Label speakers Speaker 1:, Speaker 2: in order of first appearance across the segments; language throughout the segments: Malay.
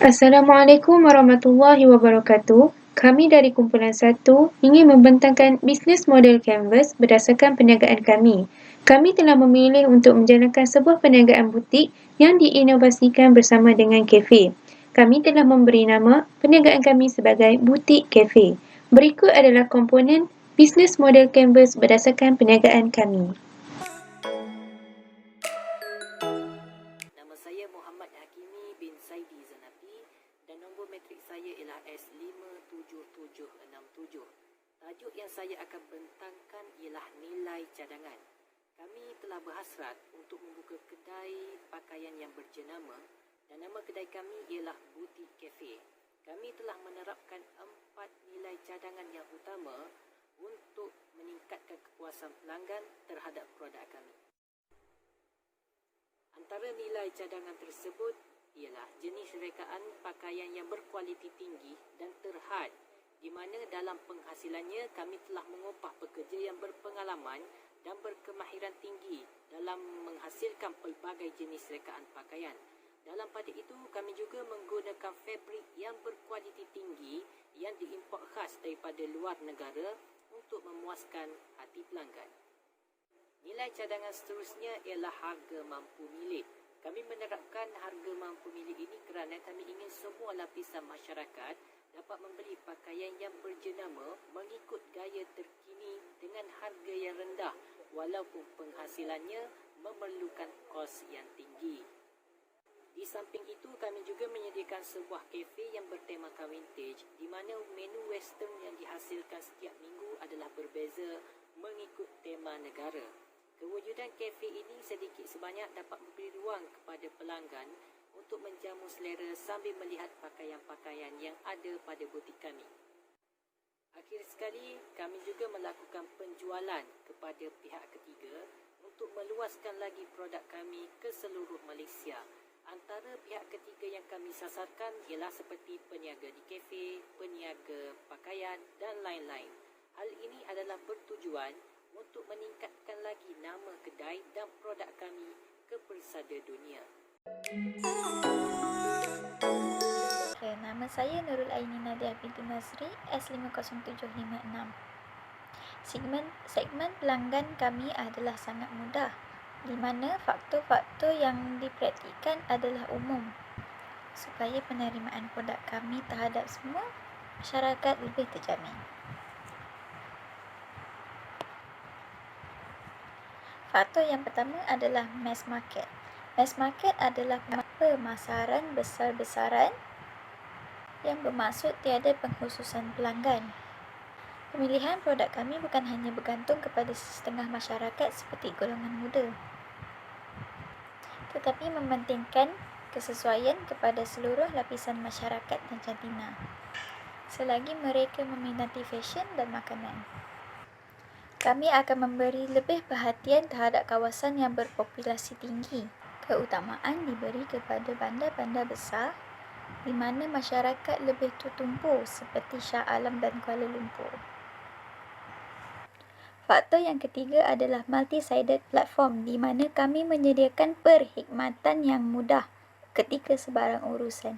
Speaker 1: Assalamualaikum warahmatullahi wabarakatuh. Kami dari kumpulan 1 ingin membentangkan bisnes model Canvas berdasarkan perniagaan kami. Kami telah memilih untuk menjalankan sebuah perniagaan butik yang diinovasikan bersama dengan kafe. Kami telah memberi nama perniagaan kami sebagai Butik Cafe. Berikut adalah komponen bisnes model Canvas berdasarkan perniagaan kami.
Speaker 2: Nama saya Muhammad Hakimi bin Saidi Zanapi dan nombor metrik saya ialah S57767. Tajuk yang saya akan bentangkan ialah nilai cadangan. Kami telah berhasrat untuk membuka kedai pakaian yang berjenama dan nama kedai kami ialah Butik Cafe. Kami telah menerapkan 4 nilai cadangan yang utama untuk meningkatkan kepuasan pelanggan terhadap produk kami. Antara nilai cadangan tersebut ialah jenis rekaan pakaian yang berkualiti tinggi dan terhad, di mana dalam penghasilannya kami telah mengupah pekerja yang berpengalaman dan berkemahiran tinggi dalam menghasilkan pelbagai jenis rekaan pakaian. Dalam pada itu, kami juga menggunakan fabrik yang berkualiti tinggi yang diimport khas daripada luar negara untuk memuaskan hati pelanggan. Nilai cadangan seterusnya ialah harga mampu milik. Kami menerapkan harga mampu milik ini kerana kami ingin semua lapisan masyarakat dapat membeli pakaian yang berjenama mengikut gaya terkini dengan harga yang rendah walaupun penghasilannya memerlukan kos yang tinggi. Di samping itu, kami juga menyediakan sebuah kafe yang bertemakan vintage di mana menu western yang dihasilkan setiap minggu adalah berbeza mengikut tema negara. Kewujudan kafe ini sedikit sebanyak dapat memberi ruang kepada pelanggan untuk menjamu selera sambil melihat pakaian-pakaian yang ada pada butik kami. Akhir sekali, kami juga melakukan penjualan kepada pihak ketiga untuk meluaskan lagi produk kami ke seluruh Malaysia. Antara pihak ketiga yang kami sasarkan ialah seperti peniaga di kafe, peniaga pakaian dan lain-lain. Hal ini adalah bertujuan untuk meningkatkan lagi nama kedai dan produk kami ke persada dunia.
Speaker 3: Okay, nama saya Nurul Aini Nadia binti Nazri, S50756. Segmen pelanggan kami adalah sangat mudah, di mana faktor-faktor yang dipraktikkan adalah umum supaya penerimaan produk kami terhadap semua masyarakat lebih terjamin. Faktor yang pertama adalah mass market. Mass market adalah pemasaran besar-besaran yang bermaksud tiada pengkhususan pelanggan. Pemilihan produk kami bukan hanya bergantung kepada setengah masyarakat seperti golongan muda, tetapi mementingkan kesesuaian kepada seluruh lapisan masyarakat dan jantina, selagi mereka meminati fashion dan makanan. Kami akan memberi lebih perhatian terhadap kawasan yang berpopulasi tinggi. Keutamaan diberi kepada bandar-bandar besar di mana masyarakat lebih tertumpul seperti Shah Alam dan Kuala Lumpur. Faktor yang ketiga adalah multi-sided platform di mana kami menyediakan perkhidmatan yang mudah ketika sebarang urusan.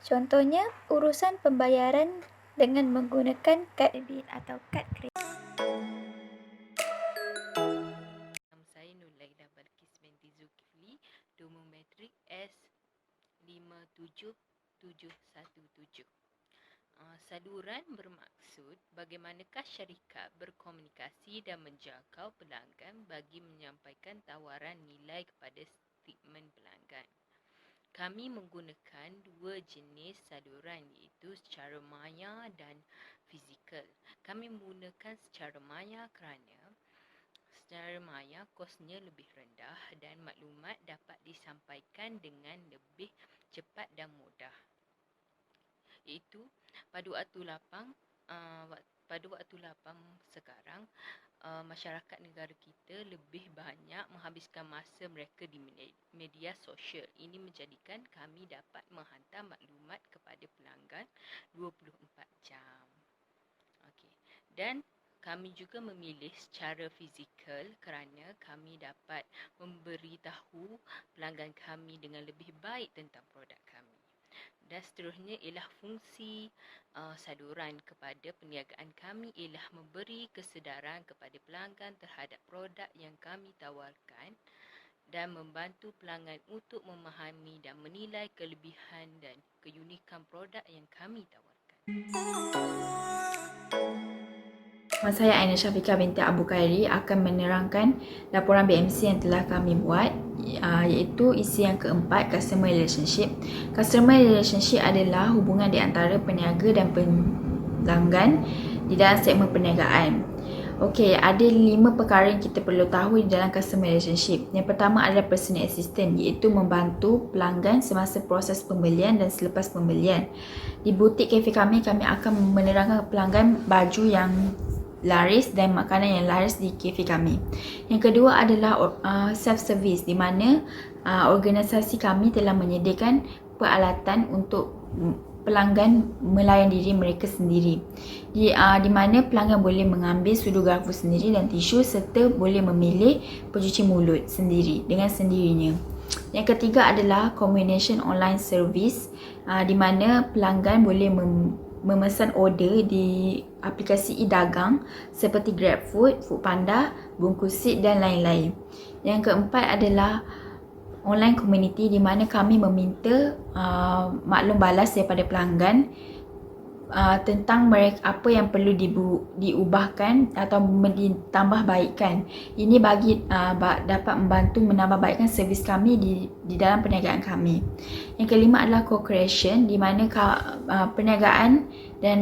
Speaker 3: Contohnya, urusan pembayaran dengan menggunakan kad debit atau kad kredit.
Speaker 2: Nama saya Nurlaida Balkis binti Zulkifli, nombor metrik S57717. Saluran bermaksud bagaimanakah syarikat berkomunikasi dan menjangkau pelanggan bagi menyampaikan tawaran nilai kepada segmen pelanggan. Kami menggunakan dua jenis saluran iaitu secara maya dan fizikal. Kami menggunakan secara maya kerana secara maya kosnya lebih rendah dan maklumat dapat disampaikan dengan lebih cepat dan mudah. Iaitu pada waktu lapang sekarang, masyarakat negara kita lebih banyak menghabiskan masa mereka di media sosial. Ini menjadikan kami dapat menghantar maklumat kepada pelanggan 24 jam. Okey. Dan kami juga memilih secara fizikal kerana kami dapat memberitahu pelanggan kami dengan lebih baik tentang produk kami.
Speaker 4: Dan seterusnya ialah fungsi saluran kepada perniagaan kami ialah memberi kesedaran kepada pelanggan terhadap produk yang kami tawarkan dan membantu pelanggan untuk memahami dan menilai kelebihan dan keunikan produk yang kami tawarkan.
Speaker 3: Saya Aina Syafiqah binti Abu Khairi akan menerangkan laporan BMC yang telah kami buat, iaitu isi yang keempat, Customer Relationship. Customer Relationship adalah hubungan di antara peniaga dan pelanggan di dalam segmen perniagaan. Okey, ada 5 perkara yang kita perlu tahu di dalam Customer Relationship. Yang pertama adalah Personal Assistant, iaitu membantu pelanggan semasa proses pembelian dan selepas pembelian. Di butik kafe kami akan menerangkan pelanggan baju yang laris dan makanan yang laris di kafe kami. Yang kedua adalah self-service, di mana organisasi kami telah menyediakan peralatan untuk pelanggan melayan diri mereka sendiri. Di mana pelanggan boleh mengambil sudu garpu sendiri dan tisu serta boleh memilih pencuci mulut sendiri dengan sendirinya. Yang ketiga adalah combination online service, di mana pelanggan boleh memesan order di aplikasi e-dagang seperti GrabFood, Foodpanda, Bungkusit dan lain-lain. Yang keempat adalah online community, di mana kami meminta maklum balas daripada pelanggan tentang mereka apa yang perlu diubahkan atau ditambah baikkan. Ini bagi dapat membantu menambah baikkan servis kami di dalam perniagaan kami. Yang kelima adalah co-creation, di mana perniagaan dan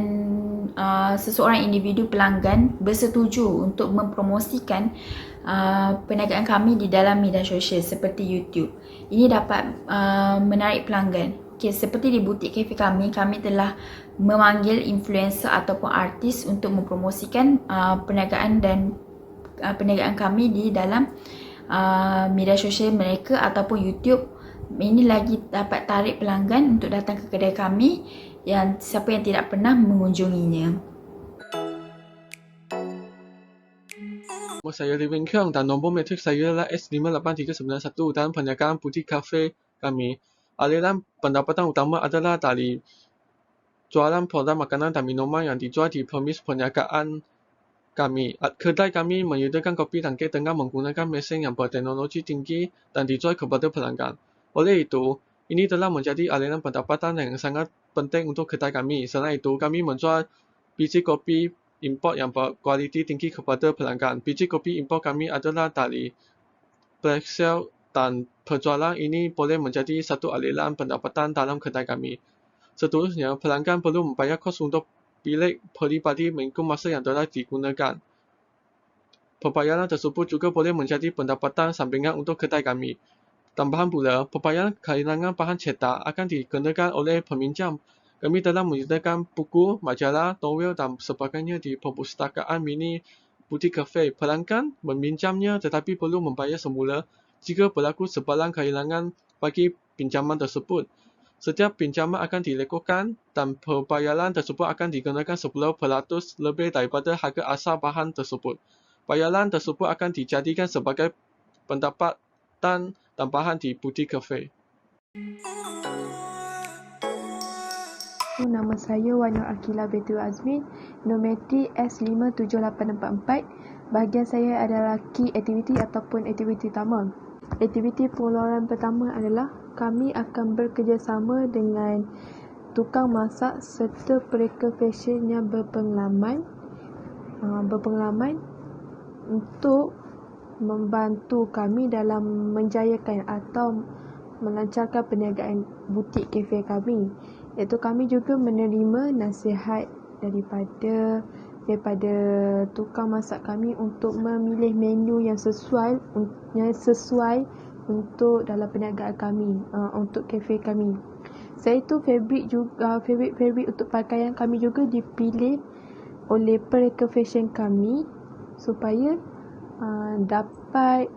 Speaker 3: seseorang individu pelanggan bersetuju untuk mempromosikan perniagaan kami di dalam media sosial seperti YouTube. Ini dapat menarik pelanggan. Okay, seperti di butik kafe kami telah memanggil influencer ataupun artis untuk mempromosikan perniagaan dan perniagaan kami di dalam media sosial mereka ataupun YouTube. Ini lagi dapat tarik pelanggan untuk datang ke kedai kami yang siapa yang tidak pernah mengunjunginya.
Speaker 5: Nama saya Lee Wing Keong dan nombor metrik saya adalah S58391 dan perniagaan butik kafe kami. Aliran pendapatan utama adalah dari jualan produk makanan dan minuman yang dijual di premis perniagaan kami. Kedai kami menyediakan kopi dan kek dengan menggunakan mesin yang berteknologi tinggi dan dijual kepada pelanggan. Oleh itu, ini telah menjadi aliran pendapatan yang sangat penting untuk kedai kami. Selain itu, kami menjual biji kopi import yang berkualiti tinggi kepada pelanggan. Biji kopi import kami adalah dari Blackshell dan penjualan ini boleh menjadi satu aliran pendapatan dalam kedai kami. Seterusnya, pelanggan perlu membayar kos untuk bilik peribadi mengikut masa yang telah digunakan. Pembayaran tersebut juga boleh menjadi pendapatan sampingan untuk kedai kami. Tambahan pula, pembayaran kehilangan bahan cetak akan dikenakan oleh peminjam. Kami telah menyediakan buku, majalah, novel dan sebagainya di perpustakaan mini butik kafe. Pelanggan meminjamnya tetapi perlu membayar semula jika berlaku sebarang kehilangan bagi pinjaman tersebut. Setiap pinjaman akan dilakukan dan pembayaran tersebut akan dikenakan 10% lebih daripada harga asal bahan tersebut. Bayaran tersebut akan dijadikan sebagai pendapatan tambahan di butik kafe.
Speaker 1: Nama saya Wanur Akila Betul Azmin, nometrik S57844. Bahagian saya adalah key activity ataupun aktiviti utama. Aktiviti pengeluaran pertama adalah kami akan bekerjasama dengan tukang masak serta pereka fashion yang berpengalaman untuk membantu kami dalam menjayakan atau melancarkan perniagaan butik kafe kami. Iaitu kami juga menerima nasihat daripada tukang masak kami untuk memilih menu yang sesuai untuk dalam perniagaan kami, untuk kafe kami. Selain itu, fabric untuk pakaian kami juga dipilih oleh pereka fashion kami supaya dapat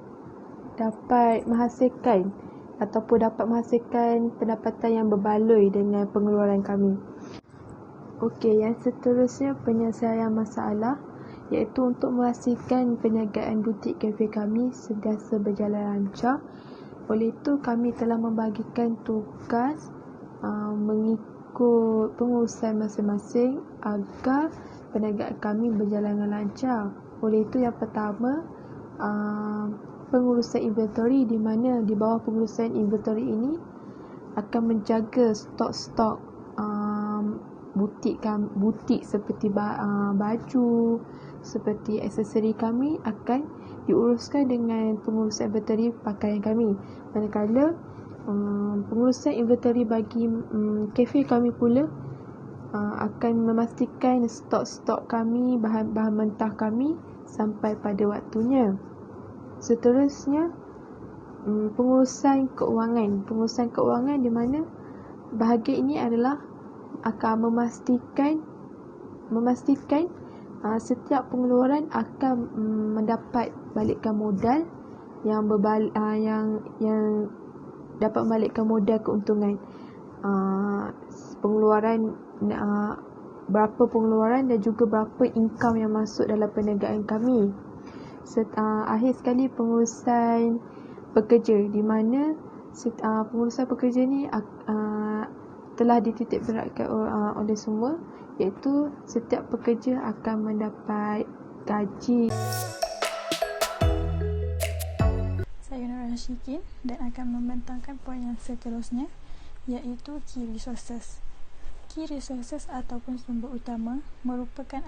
Speaker 1: menghasilkan pendapatan yang berbaloi dengan pengeluaran kami. Okey, yang seterusnya penyelesaian masalah, iaitu untuk memastikan perniagaan butik kafe kami sentiasa berjalan lancar. Oleh itu, kami telah membagikan tugas mengikut pengurusan masing-masing agar perniagaan kami berjalan dengan lancar. Oleh itu, yang pertama, pengurusan inventory, di mana di bawah pengurusan inventory ini akan menjaga stok-stok butik seperti baju, seperti aksesori kami akan diuruskan dengan pengurusan inventory pakaian kami. Manakala pengurusan inventory bagi kafe kami pula akan memastikan stok-stok kami, bahan-bahan mentah kami sampai pada waktunya. Seterusnya, pengurusan keuangan di mana bahagian ini adalah akan memastikan setiap pengeluaran akan mendapat balikkan modal yang dapat membalikkan modal keuntungan. Pengeluaran berapa pengeluaran dan juga berapa income yang masuk dalam perniagaan kami. Akhir sekali, pengurusan pekerja, di mana pengurusan pekerja ni telah dititik beratkan oleh semua, iaitu setiap pekerja akan mendapat gaji.
Speaker 6: Saya Nur Rashikin dan akan membentangkan poin yang seterusnya, iaitu key resources. Key resources ataupun sumber utama merupakan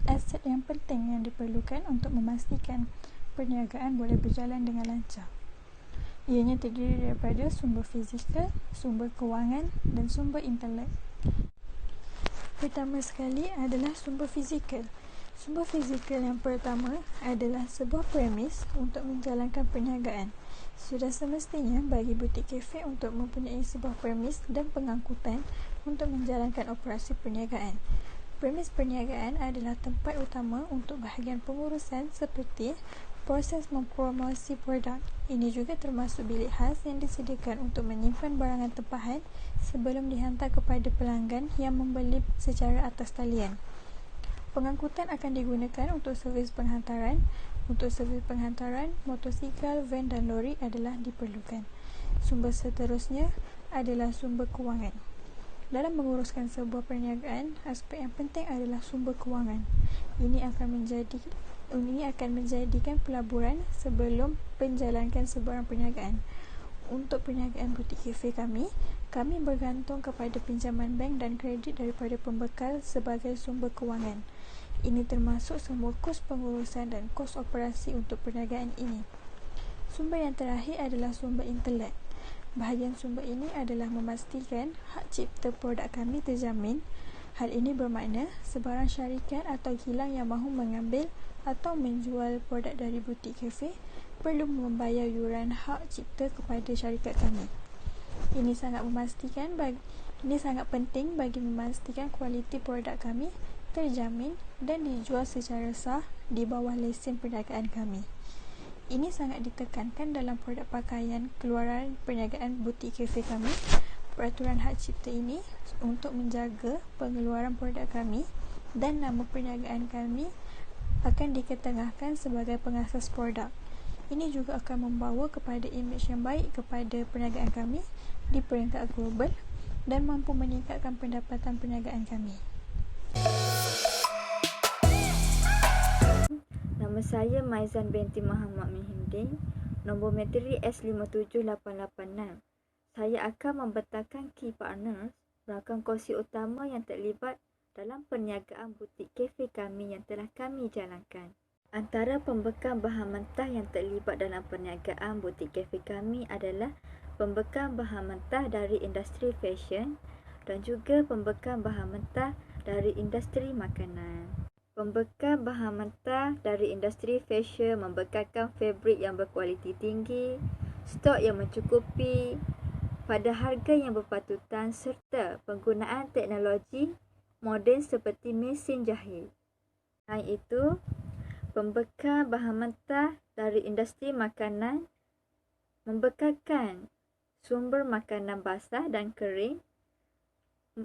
Speaker 6: aset yang penting yang diperlukan untuk memastikan perniagaan boleh berjalan dengan lancar. Ianya terdiri daripada sumber fizikal, sumber kewangan dan sumber intelek. Pertama sekali adalah sumber fizikal. Sumber fizikal yang pertama adalah sebuah premis untuk menjalankan perniagaan. Sudah semestinya bagi butik kafe untuk mempunyai sebuah premis dan pengangkutan untuk menjalankan operasi perniagaan. Premis perniagaan adalah tempat utama untuk bahagian pengurusan seperti proses mempromosi produk. Ini juga termasuk bilik khas yang disediakan untuk menyimpan barangan tempahan sebelum dihantar kepada pelanggan yang membeli secara atas talian. Pengangkutan akan digunakan untuk servis penghantaran. Untuk servis penghantaran, motosikal, van dan lori adalah diperlukan. Sumber seterusnya adalah sumber kewangan. Dalam menguruskan sebuah perniagaan, aspek yang penting adalah sumber kewangan. Ini akan menjadikan pelaburan sebelum menjalankan sebarang perniagaan. Untuk perniagaan butik kafe kami bergantung kepada pinjaman bank dan kredit daripada pembekal sebagai sumber kewangan. Ini termasuk semua kos pengurusan dan kos operasi untuk perniagaan ini. Sumber yang terakhir adalah sumber intelek. Bahagian sumber ini adalah memastikan hak cipta produk kami terjamin. Hal ini bermakna sebarang syarikat atau kilang yang mahu mengambil atau menjual produk dari butik kafe perlu membayar yuran hak cipta kepada syarikat kami. Ini sangat penting bagi memastikan kualiti produk kami terjamin dan dijual secara sah di bawah lesen perniagaan kami. Ini sangat ditekankan dalam produk pakaian keluaran perniagaan butik kafe kami. Peraturan hak cipta ini untuk menjaga pengeluaran produk kami dan nama perniagaan kami akan diketengahkan sebagai pengasas produk. Ini juga akan membawa kepada imej yang baik kepada perniagaan kami di peringkat global dan mampu meningkatkan pendapatan perniagaan kami.
Speaker 7: Nama saya Maizan binti Muhammad Mihinding, nombor materi S57886. Saya akan membentangkan key partners, rakan kongsi utama yang terlibat dalam perniagaan butik kafe kami yang telah kami jalankan. Antara pembekal bahan mentah yang terlibat dalam perniagaan butik kafe kami adalah pembekal bahan mentah dari industri fashion dan juga pembekal bahan mentah dari industri makanan. Pembekal bahan mentah dari industri fashion membekalkan fabrik yang berkualiti tinggi, stok yang mencukupi, pada harga yang berpatutan serta penggunaan teknologi moden seperti mesin jahit. Selain itu, pembekal bahan mentah dari industri makanan membekalkan sumber makanan basah dan kering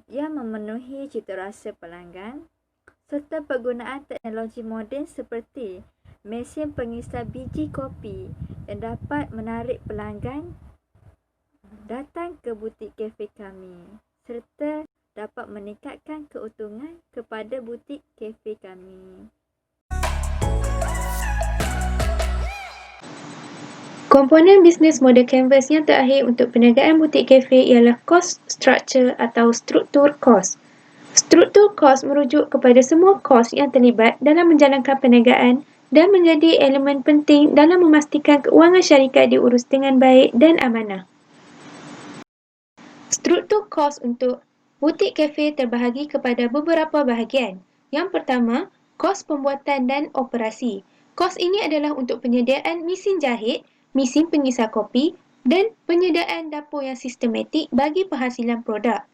Speaker 7: yang memenuhi citarasa pelanggan serta penggunaan teknologi moden seperti mesin pengisap biji kopi yang dapat menarik pelanggan datang ke butik kafe kami. serta dapat meningkatkan keuntungan kepada butik kafe kami.
Speaker 1: Komponen bisnes model Canvas yang terakhir untuk perniagaan butik kafe ialah cost structure atau struktur kos. Struktur kos merujuk kepada semua kos yang terlibat dalam menjalankan perniagaan dan menjadi elemen penting dalam memastikan keuangan syarikat diurus dengan baik dan amanah. Struktur kos untuk butik kafe terbahagi kepada beberapa bahagian. Yang pertama, kos pembuatan dan operasi. Kos ini adalah untuk penyediaan mesin jahit, mesin pengisar kopi dan penyediaan dapur yang sistematik bagi penghasilan produk.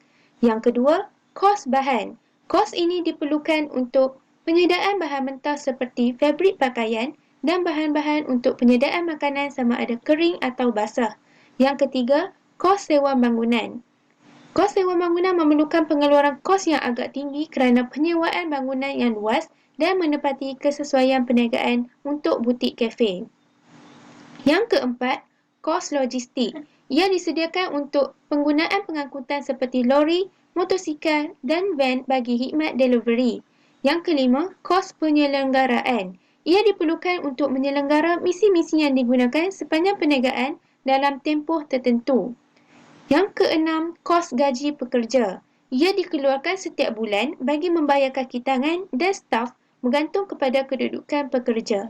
Speaker 1: Yang kedua, kos bahan. Kos ini diperlukan untuk penyediaan bahan mentah seperti fabrik pakaian dan bahan-bahan untuk penyediaan makanan sama ada kering atau basah. Yang ketiga, kos sewa bangunan. Kos sewa bangunan memerlukan pengeluaran kos yang agak tinggi kerana penyewaan bangunan yang luas dan menepati kesesuaian perniagaan untuk butik kafe. Yang keempat, kos logistik. Ia disediakan untuk penggunaan pengangkutan seperti lori, motosikal dan van bagi khidmat delivery. Yang kelima, kos penyelenggaraan. Ia diperlukan untuk menyelenggara misi-misi yang digunakan sepanjang perniagaan dalam tempoh tertentu. Yang keenam, kos gaji pekerja. Ia dikeluarkan setiap bulan bagi membayar kaki tangan dan staf bergantung kepada kedudukan pekerja.